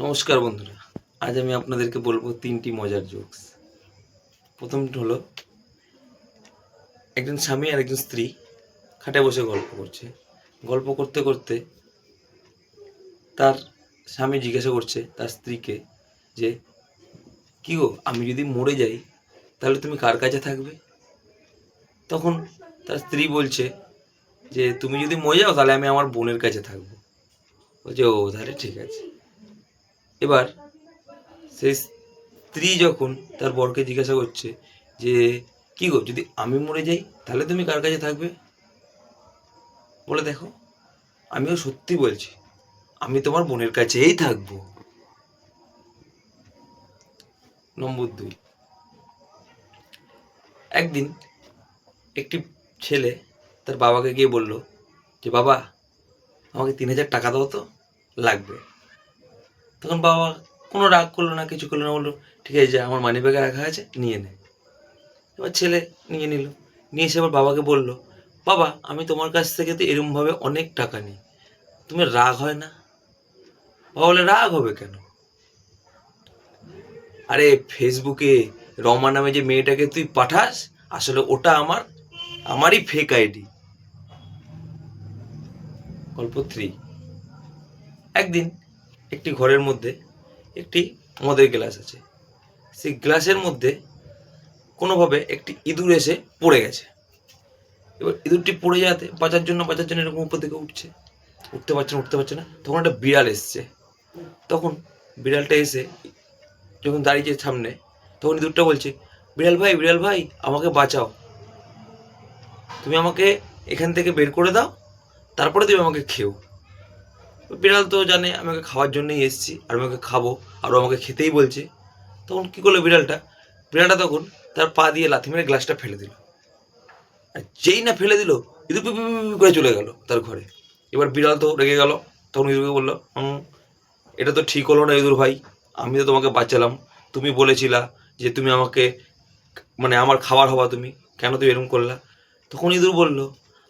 নমস্কার বন্ধুরা, আজ আমি আপনাদেরকে বলবো 3টি মজার জোকস। প্রথমটি হলো, একজন স্বামী আর একজন স্ত্রী খাটে বসে গল্প করছে। গল্প করতে করতে তার স্বামী জিজ্ঞাসা করছে তার স্ত্রীকে যে, কি গো, আমি যদি মরে যাই তাহলে তুমি কার কাছে থাকবে? তখন তার স্ত্রী বলছে যে, তুমি যদি মরে যাও তাহলে আমি আমার বোনের কাছে থাকবো। বলছে, ও তাহলে ঠিক আছে। এবার সেই স্ত্রী যখন তার বরকে জিজ্ঞাসা করছে যে, কি গো, যদি আমি মরে যাই তাহলে তুমি কার কাছে থাকবে? বলে, দেখো, আমিও সত্যি বলছি, আমি তোমার বোনের কাছেই থাকবো। নম্বর 2, একদিন একটি ছেলে তার বাবাকে গিয়ে বলল যে, বাবা, আমাকে 3,000 টাকা দাও তো, লাগবে। তখন বাবা কোনো রাগ করলো না, কিছু করলো না, বললো, ঠিক আছে, যা, আমার মানি ব্যাগে রাখা আছে, নিয়ে নে। এবার ছেলে নিয়ে নিল, নিয়ে এসে আবার বাবাকে বলল, বাবা, আমি তোমার কাছ থেকে তো এরমভাবে অনেক টাকা নিই, তুমি রাগ হয় না? বাবা বলে, রাগ হবে কেন? আরে, ফেসবুকে রমা নামে যে মেয়েটাকে তুই পাঠাস, আসলে ওটা আমারই ফেক আইডি। গল্প 3, একদিন একটি ঘরের মধ্যে একটি মদের গ্লাস আছে। সেই গ্লাসের মধ্যে কোনোভাবে একটি ইঁদুর এসে পড়ে গেছে। এবার ইঁদুরটি পড়ে বাঁচার জন্য এরকম উপর দিকে উঠতে পারছে না। তখন একটা বিড়াল এসছে। তখন বিড়ালটা এসে যখন দাঁড়িয়েছে সামনে, তখন ইঁদুরটা বলছে, বিড়াল ভাই, আমাকে বাঁচাও, তুমি আমাকে এখান থেকে বের করে দাও, তারপরে তুমি আমাকে খেও। বিড়াল তো জানে আমি ওকে খাওয়ার জন্যই এসেছি, আর আমি ওকে খাবো, আর ও আমাকে খেতেই বলছে। তখন কী করলো বিড়ালটা তখন তার পা দিয়ে লাথি মেরে গ্লাসটা ফেলে দিল। আর যেই না ফেলে দিল, ইঁদুর পি পি পি পি করে চলে গেল তার ঘরে। এবার বিড়াল তো রেগে গেল। তখন ইঁদুরকে বললো, এটা তো ঠিক হলো না ইঁদুর ভাই, আমি তো তোমাকে বাঁচালাম, তুমি বলেছিলা যে তুমি আমাকে, মানে আমার খাবার হবা তুমি, কেন তুমি এরকম করলা? তখন ইঁদুর বলল,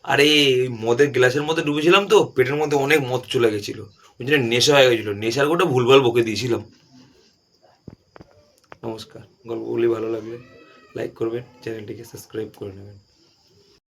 আরে, ওই মদের গ্লাসের মধ্যে ডুবেছিলাম তো, পেটের মধ্যে অনেক মদ চলে গেছিলো, ওই জন্য নেশা হয়ে গেছিলো, নেশার গোটা ভুলভাল বকে দিয়েছিলাম। নমস্কার। গল্পগুলি ভালো লাগলে লাইক করবেন, চ্যানেলটিকে সাবস্ক্রাইব করে নেবেন।